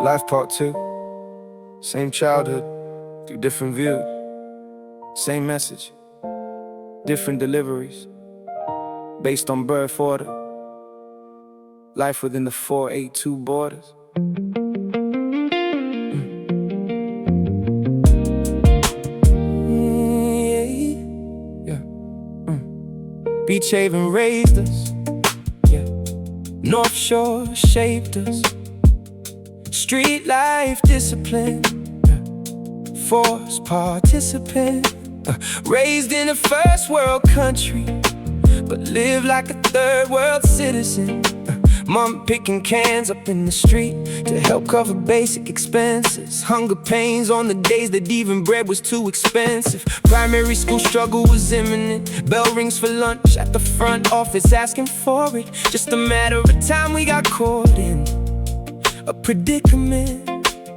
Life Part 2. Same childhood, through different views. Same message, different deliveries. Based on birth order. Life within the 482 borders. Beach Haven raised us, yeah. North Shore shaped us. Street life discipline, yeah. Forced participant, raised in a first world country, but live like a third world citizen. Mom picking cans up in the street to help cover basic expenses. Hunger pains on the days that even bread was too expensive. Primary school struggle was imminent. Bell rings for lunch at the front office asking for it. Just a matter of time we got caught in a predicament,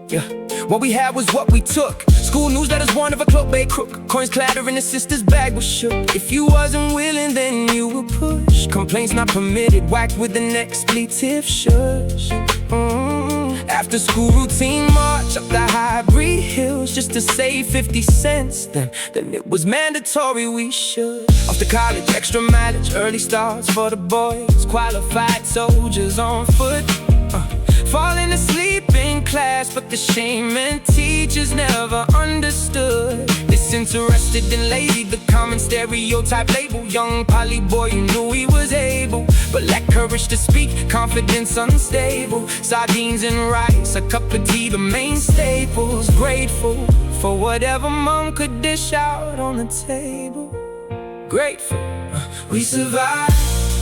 yeah. What we had was what we took. School newsletters warned of a cloak bay crook. Coins clattering, the sister's bag was shook. If you wasn't willing, then you were pushed. Complaints not permitted, whacked with an expletive shush. After school routine march up the Highbury Hills just to save 50 cents. Then it was mandatory we should. Off to college, extra mileage, early starts for the boys. Qualified soldiers on foot. Falling asleep in class, but the shame and teachers never understood. Disinterested and lazy, the common stereotype label. Young poly boy, you knew he was able, but lacked courage to speak, confidence unstable. Sardines and rice, a cup of tea, the main staples. Grateful for whatever mom could dish out on the table. Grateful, we survived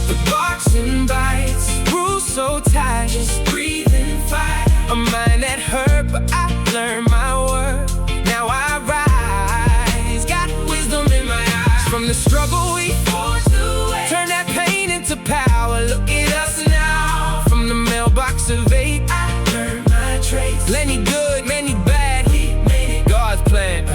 the boxing bites. Bruised so tight, just breathe and fight. A mind that hurt, but I learned my worth. Now I rise, got wisdom in my eyes. From the struggle we forged away, turn that pain into power. Look at us now. From the mailbox of 8, I learned my traits. Many good, many bad, he made it God's plan.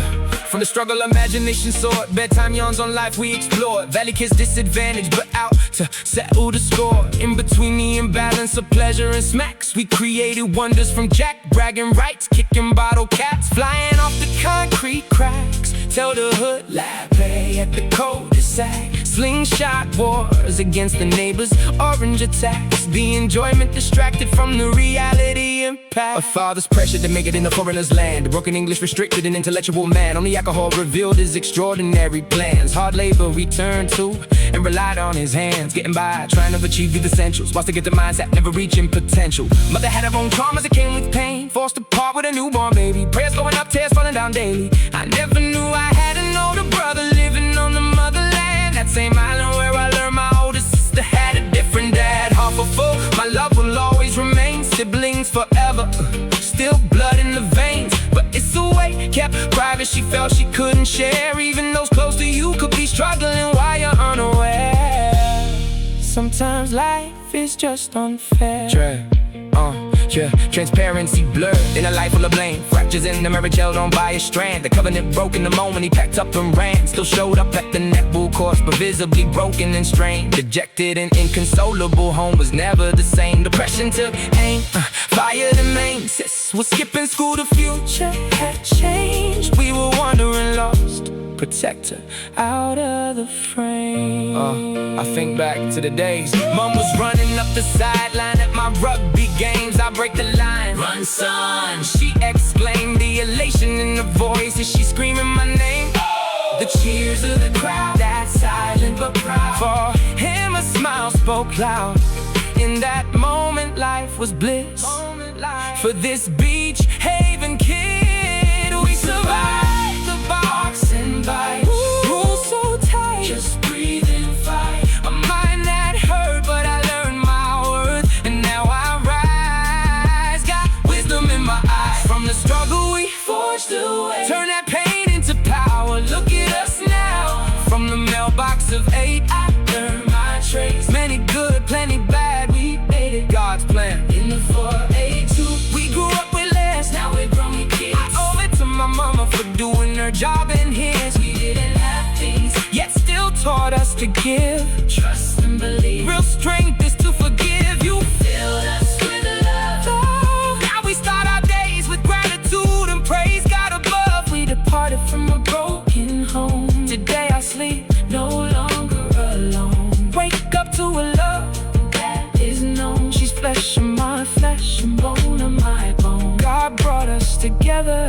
From the struggle, imagination soared. Bedtime yawns on life we explored. Valley kids disadvantaged, but out to settle the score. In between the imbalance of pleasure and smacks, we created wonders from Jack bragging rights, kicking bottle caps, flying off the concrete cracks. Tell the hood, lab play at the cul-de-sac. Slingshot wars against the neighbors, orange attacks. The enjoyment distracted from the reality impact. A father's pressure to make it in a foreigner's land. Broken English restricted an intellectual man. Only alcohol revealed his extraordinary plans. Hard labor returned to and relied on his hands. Getting by, trying to achieve the essentials. Wants to get the mindset, never reaching potential. Mother had her own traumas, it came with pain. Forced apart with a newborn baby. Prayers going up, tears falling down daily. I never knew I had an older brother living on the motherland. That same island where I learned my older sister had a different dad. Half a full, my love will always remain. Siblings forever, still blood in the veins. But it's a way kept private, she felt she couldn't share. Even those close to you could be struggling while you're unaware. Sometimes life is just unfair. Yeah, transparency blurred in a life full of blame. Fractures in the marriage held on by a strand. The covenant broke in the moment he packed up and ran. Still showed up at the netball course, but visibly broken and strained. Dejected and inconsolable, home was never the same. Depression took aim, fired and main. Sis was skipping school, the future had changed. We were wandering lost, protector out of the frame. I think back to the days Mom was running up the sideline at my rugby games. I break the line, run son, she exclaimed. The elation in her voice as she screaming my name. The cheers of the crowd, that silent but proud. For him a smile spoke loud. In that moment life was bliss. For this Beach Haven kid, we survived the boxing bites. Rules so tight, just breathe and fight. A mind that hurt, but I learned my worth. And now I rise, got wisdom in my eyes. From the struggle we forged away, turn that pain into power. Look at us now. From the mailbox of 8, I learned my traits. Many good, plenty bad, we made it God's plan. In the 482, we grew up with less, now we're grown kids. I owe it to my mama for doing her job and his. We didn't have things, yet still taught us to give. Trust and believe, real strength is to forgive. You filled us with love. Now we start our together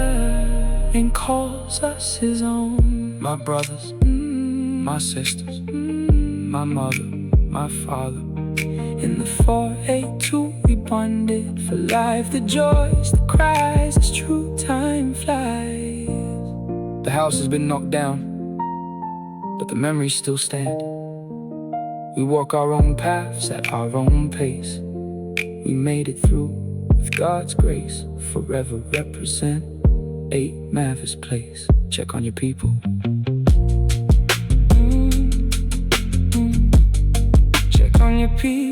and calls us his own. My brothers, my sisters, my mother, my father. In the 482 we bonded for life. The joys, the cries, as true time flies. The house has been knocked down, but the memories still stand. We walk our own paths at our own pace. We made it through with God's grace. Forever represent 8 Mavis Place. Check on your people. Check on your people.